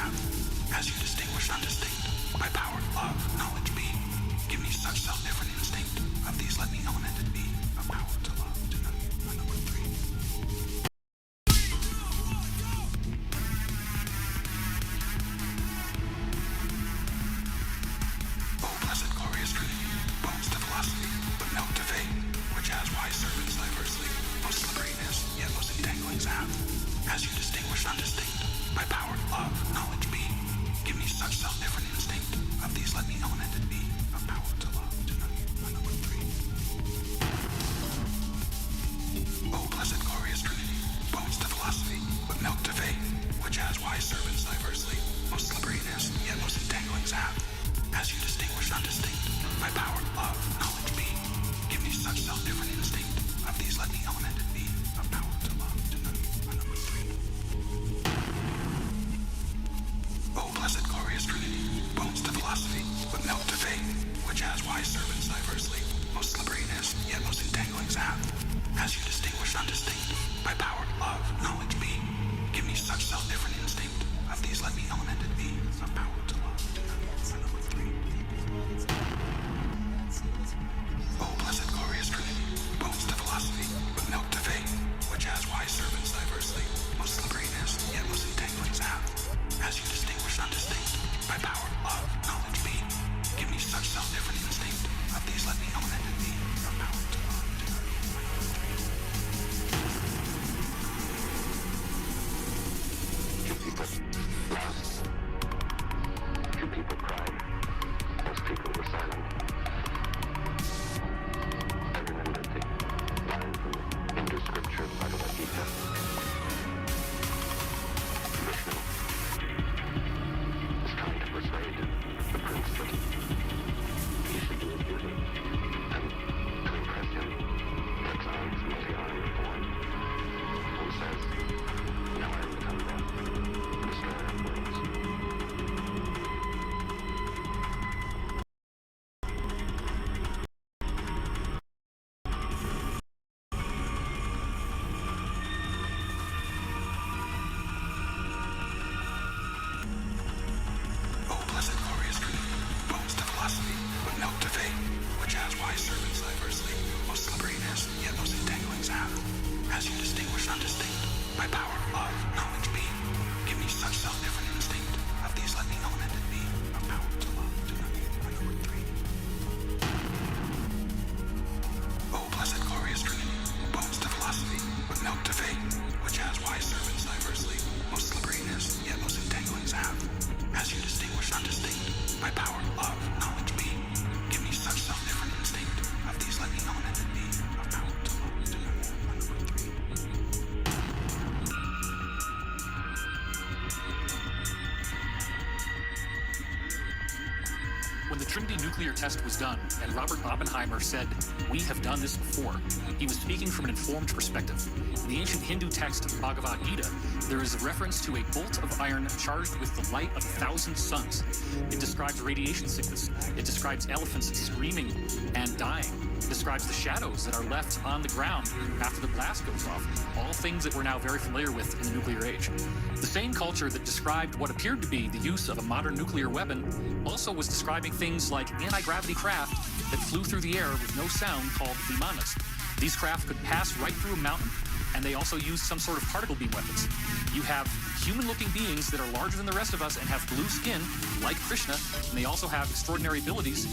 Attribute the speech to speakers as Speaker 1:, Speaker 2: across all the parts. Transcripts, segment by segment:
Speaker 1: have. As you distinguish undistinct, by power, love, knowledge be. Give me such self-different instinct. Of these let me elemented be. A power to love, to know you, a number three. Oh, blessed glorious Trinity, bones to philosophy, but milk to faith, which as wise servants diversely, most slipperiness, yet most entanglings have. As you distinguish undistinct, by power, love, knowledge be. Give me such self-different instinct. Of these let me elemented be. A power to love, to know you, a number three. Oh, blessed glorious Trinity, bones to philosophy, but milk to faith, which as wise servants diversely, most slipperiness, yet most entanglings have. As you distinguish undistinct, by power, love, knowledge be. Give me such self-different instinct. Of these let me elemented be. A power to love, to know you, a number three. Oh, blessed glorious Trinity, bones to philosophy, but milk to faith, which as wise servants diversely, most slipperiness, yet most entanglings have. As you distinguish undistinct, by power, love, knowledge be. Give me such self-different instinct. Of these let me elemented be. A power to love, to know you, a number three. Oh, blessed glorious Trinity, bones to philosophy, but milk to faith, which as wise servants diversely, most slipperiness, yet most entanglings have. As you distinguish undistinct, by power, love, knowledge be. Give me such self-different instinct. Of these let me elemented be. A power to love, to know you, a number three.
Speaker 2: Two people laughed. Two people cried. Most people were silent. I remembered the line from the Hindu scripture, Vj-Vreque. Vishnu is trying to persuade the prince that he should do his duty, and to impress him, takes on his multi-armed form, and says, "Now I am become death, destroyer of worlds."
Speaker 1: Oh, blessed glorious Trinity, bones to philosophy, but milk to faith, which as wise servants diversely, most slipperiness, yet most entanglings have. As you distinguish undistinct, by power, love, knowledge be. Give me such self-different instinct. Of these let me elemented be. A power to love, to know you, a number three. Oh, blessed glorious Trinity, bones to philosophy, but milk to faith, which as wise servants diversely, most slipperiness, yet most entanglings have. As you distinguish undistinct, by power, love, knowledge be. Give me such self-different instinct. Of these let me elemented be. A power to love, to know you, a number three.
Speaker 3: When the Trinity nuclear test was done, and Robert Oppenheimer said, "We have done this before," he was speaking from an informed perspective. In the ancient Hindu text Bhagavad Gita, there is a reference to a bolt of iron charged with the light of 1,000 suns. It describes radiation sickness. It describes elephants screaming and dying. It describes the shadows that are left on the ground after the blast goes off. All things that we're now very familiar with in the nuclear age. The same culture that described what appeared to be the use of a modern nuclear weapon also was describing things like anti-gravity craft that flew through the air with no sound called vimanas. These craft could pass right through a mountain, and they also used some sort of particle beam weapons. You have human-looking beings that are larger than the rest of us and have blue skin, like Krishna, and they also have extraordinary abilities.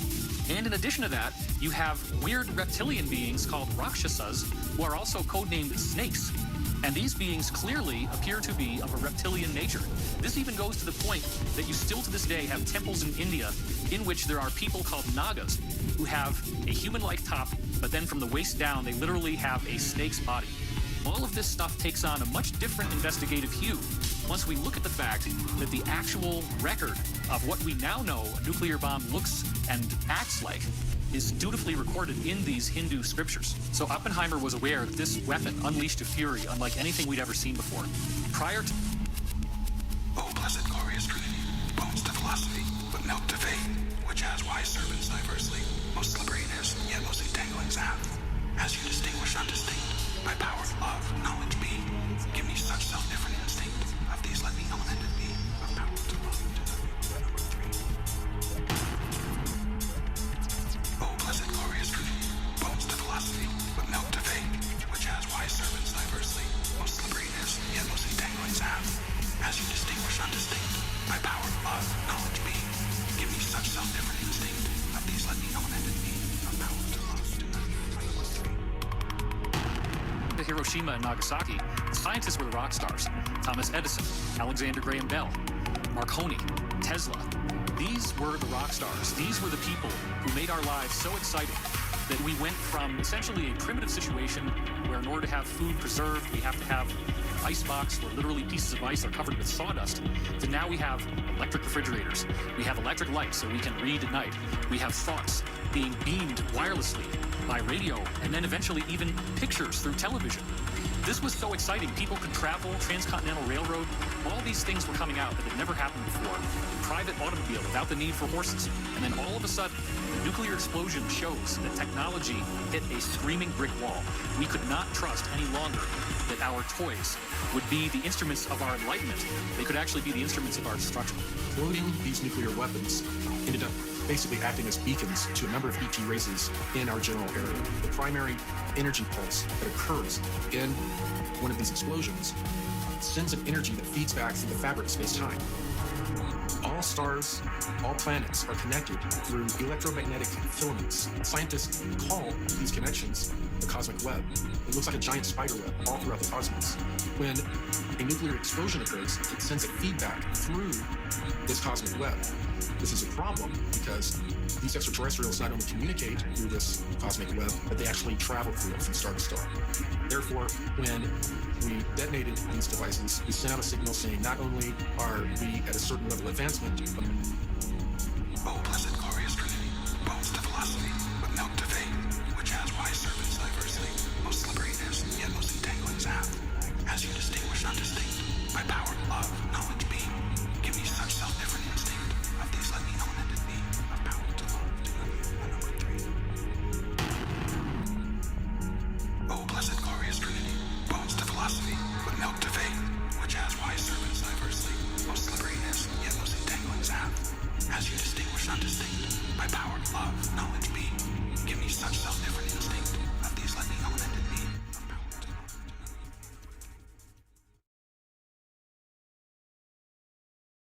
Speaker 3: And in addition to that, you have weird reptilian beings called Rakshasas, who are also codenamed snakes. And these beings clearly appear to be of a reptilian nature. This even goes to the point that you still to this day have temples in India in which there are people called Nagas who have a human-like top, but then from the waist down, they literally have a snake's body. All of this stuff takes on a much different investigative hue once we look at the fact that the actual record of what we now know a nuclear bomb looks and acts like is dutifully recorded in these Hindu scriptures. So Oppenheimer was aware that this weapon unleashed a fury unlike anything we'd ever seen before. Prior to...
Speaker 1: Oh, blessed glorious Trinity, bones to philosophy, but milk to faith, which as wise servants diversely, most slipperiness, yet most entanglings have. As you distinguish undistinct, by power, love, knowledge be. Give me such self-different instinct. Of these let me elemented be. A power to not distinct. By power, love, knowledge, being. Give me such self-different instinct. Of these let me element in me. Of power to love, to
Speaker 3: To Hiroshima and Nagasaki, scientists were the rock stars. Thomas Edison, Alexander Graham Bell, Marconi, Tesla. These were the rock stars. These were the people who made our lives so exciting that we went from essentially a primitive situation where in order to have food preserved, we have to have ice box where literally pieces of ice are covered with sawdust, to now we have electric refrigerators. We have electric lights so we can read at night. We have thoughts being beamed wirelessly by radio, and then eventually even pictures through television. This was so exciting. People could travel, transcontinental railroad. All these things were coming out that had never happened before. Private automobile without the need for horses. And then all of a sudden, the nuclear explosion shows that technology hit a screaming brick wall. We could not trust any longer that our toys would be the instruments of our enlightenment. They could actually be the instruments of our destruction.
Speaker 4: Loading these nuclear weapons ended up basically acting as beacons to a number of ET races in our general area. The primary energy pulse that occurs in one of these explosions sends an energy that feeds back through the fabric of space-time. All stars, all planets are connected through electromagnetic filaments. Scientists call these connections the cosmic web. It looks like a giant spider web all throughout the cosmos. When a nuclear explosion occurs, it sends a feedback through this cosmic web. This is a problem because these extraterrestrials not only communicate through this cosmic web, but they actually travel through it from star to star. Therefore, when we detonated these devices, we sent out a signal saying not only are we at a certain level of advancement, but
Speaker 1: Oh, blessed